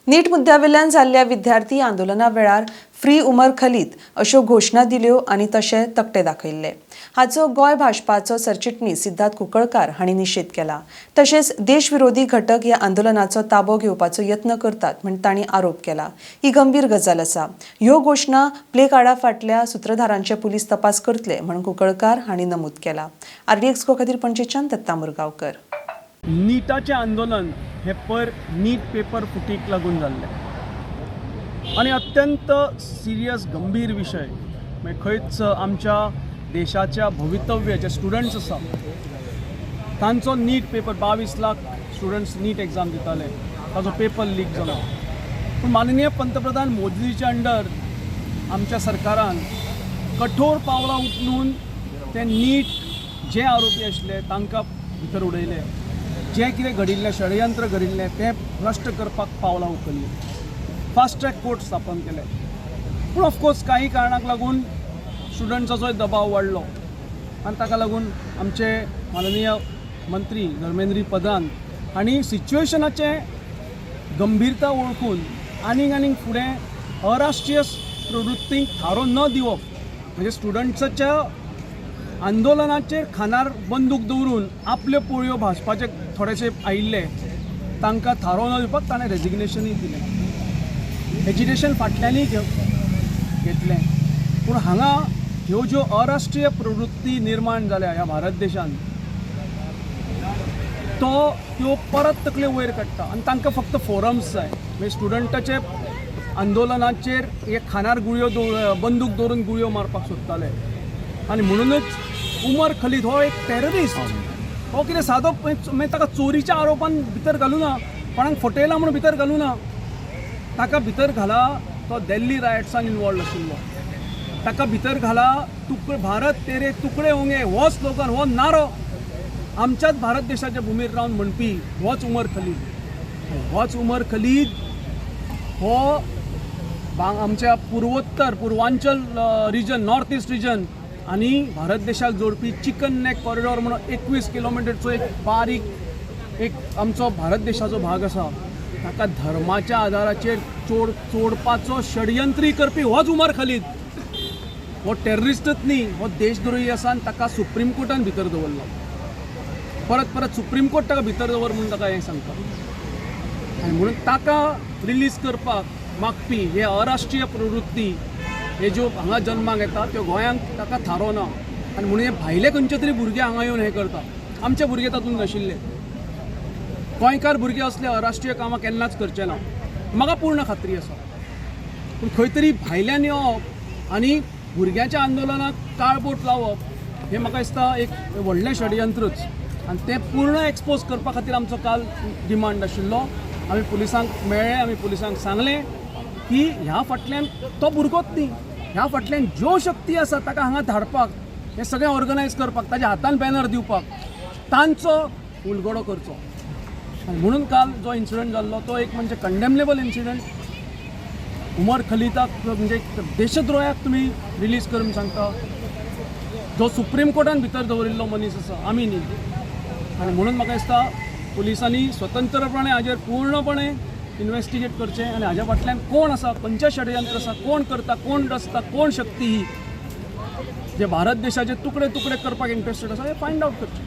नीट मुद्द्यावेल्यान जाल्ल्या विद्यार्थी आंदोलना वेळार फ्री उमर खलीद अश्यो घोषणा दिल्यो आनी तशे तकटे दाखयल्ले। हाचो गोय भाजपाचो सरचिटणीस सिद्धार्थ कुंकळकार हांणी निशेध केला। तशेंच देशविरोधी घटक ह्या आंदोलनाचो ताबो घेवपाचो यत्न करतात म्हण तांणी आरोप केला। ही गंभीर गजाल आसा। ह्यो घोषणा प्ले कार्डा फाटल्या सूत्रधारांचे पुलीस तपास करतले म्हण कुंकळकार हांणी नमूद केला। RDX गो खातीर पणजेच्यान दत्ता मुरगांवकर। नीटाचे आंदोलन हे पर नीट पेपर फुटीक लागून जाल्ले आणि अत्यंत सिरियस गंभीर विषय म्हणजे खंयच आमच्या देशाच्या भवितव्य जे स्टुडंट्स आसा तांचो नीट पेपर 22 लाख स्टुडंट्स नीट एग्जाम दिताले ताजो पेपर लीक जालो। पूण माननीय पंतप्रधान मोदीच्या अंडर आमच्या सरकारान कठोर पावलां उखलून ते नीट जे आरोपी आशिल्ले तांकां भितर उडयले, जे कितें घडिल्लें षडयंत्र घडिल्लें तें नश्ट करपाक पावलां उखल्लीं, फास्ट ट्रॅक कोर्ट स्थापन केले। पूण ऑफकोर्स काही कारणाक लागून स्टुडंट्साचोय दबाव वाडलो आनी ताका लागून आमचे माननीय मंत्री धर्मेंद्र प्रधान हांणी सिच्युएशनाचे गंभीरता वळखून आनीक फुडें अराष्ट्रीय प्रवृत्तींक थारो न दिवप म्हणजे स्टुडंट्साच्या आंदोलनाचेर खानार बंदूक दवरून आपल्यो पोळयो भाजपाचे थोडेशे आयिल्ले तांकां थारो न दिवपाक ताणें रेजिग्नेशनूय दिलें, एजिटेशन फाटल्यानय घेतलें। पूण हांगा ह्यो ज्यो अराष्ट्रीय प्रवृत्ती निर्माण जाल्या ह्या भारत देशांत त्यो परत तकले वयर काडटा आनी तांकां फक्त फोरम्स जाय। म्हणजे स्टुडंटाचे आंदोलनाचेर हे खानार गुळयो बंदूक दवरून गुळयो मारपाक सोदताले आनी म्हणूनच उमर खलीद हो एक टेररिस्ट, हो कितें सादो ताका चोरीच्या आरोपान भितर घालूं ना, कोणाक फटयला म्हणून भितर घालूं ना, ताका भितर घाला तो दिल्ली रायट्सान इनवॉल्व आशिल्लो, ताका भितर घाला भारत तेरे तुकडे होंगे हो स्लोगन, हो नारो आमच्याच भारत देशाच्या भुमीर रावन म्हणपी होच उमर खलीद। होच उमर खलीद हो आमच्या Purvanchal region, north east region आनी भारत देशाक जोडपी चिकन नेक कॉरिडॉर म्हणून 21 किलोमिटरचो एक बारीक एक आमचो भारत देशाचो भाग आसा, ताका धर्माच्या आदाराचेर चोडपाचो षडयंत्री करपी होच उमर खलीद। हो टेररिस्टच न्ही, हो देशद्रोही आसा आनी ताका सुप्रीम कोर्टान भितर दवरला। परत सुप्रीम कोर्ट ताका भितर दवर म्हणून ताका हें सांगता आनी म्हणून ताका रिलीज करपाक मागपी हे अराष्ट्रीय प्रवृत्ती हे ज्यो हांगा जल्माक येता त्यो गोंयांक ताका थारो ना आनी म्हणून हे भायले खंयचे तरी भुरगे हांगा येवन हें करता। आमचे भुरगे तातूंत नाशिल्ले, गोंयकार भुरगे असले अराष्ट्रीय कामां केन्नाच करचे ना, म्हाका पूर्ण खात्री आसा। पूण खंय तरी भायल्यान येवप आनी भुरग्याच्या आंदोलनाक काळबोट लावप हें म्हाका दिसता एक व्हडलें षडयंत्रच आनी तें पूर्ण एक्सपोज करपा खातीर आमचो काल डिमांड आशिल्लो। आमी पुलिसांक मेळ्ळे, आमी पुलिसांक सांगलें की ह्या फाटल्यान तो भुरगोच न्ही, ह्या फाटल्यान ज्यो शक्ती आसा ताका हांगा धाडपाक, हें सगळें ऑर्गनायज करपाक, ताच्या हातान बॅनर दिवपाक, तांचो उलगडो करचो। आनी म्हणून काल जो इन्सिडंट जाल्लो तो एक म्हणजे कंडेमनेबल इन्सिडंट। उमर खलीदाक म्हणजे देशद्रोह्याक तुमी रिलीज करून सांगता, जो सुप्रीम कोर्टान भितर दवरिल्लो मनीस आसा, आमी न्ही। आनी म्हणून म्हाका दिसता पुलिसांनी स्वतंत्रपणे हाजेर पूर्णपणे इन्वेस्टिगेट करचें आनी हाज्या फाटल्यान कोण आसा, खंयचें षडयंत्र आसा, कोण करता, कोण रचता, कोण शक्ती ही जे भारत देशाचे तुकडे तुकडे करपाक इंट्रस्टेड आसा हें फायंड आवट करचें।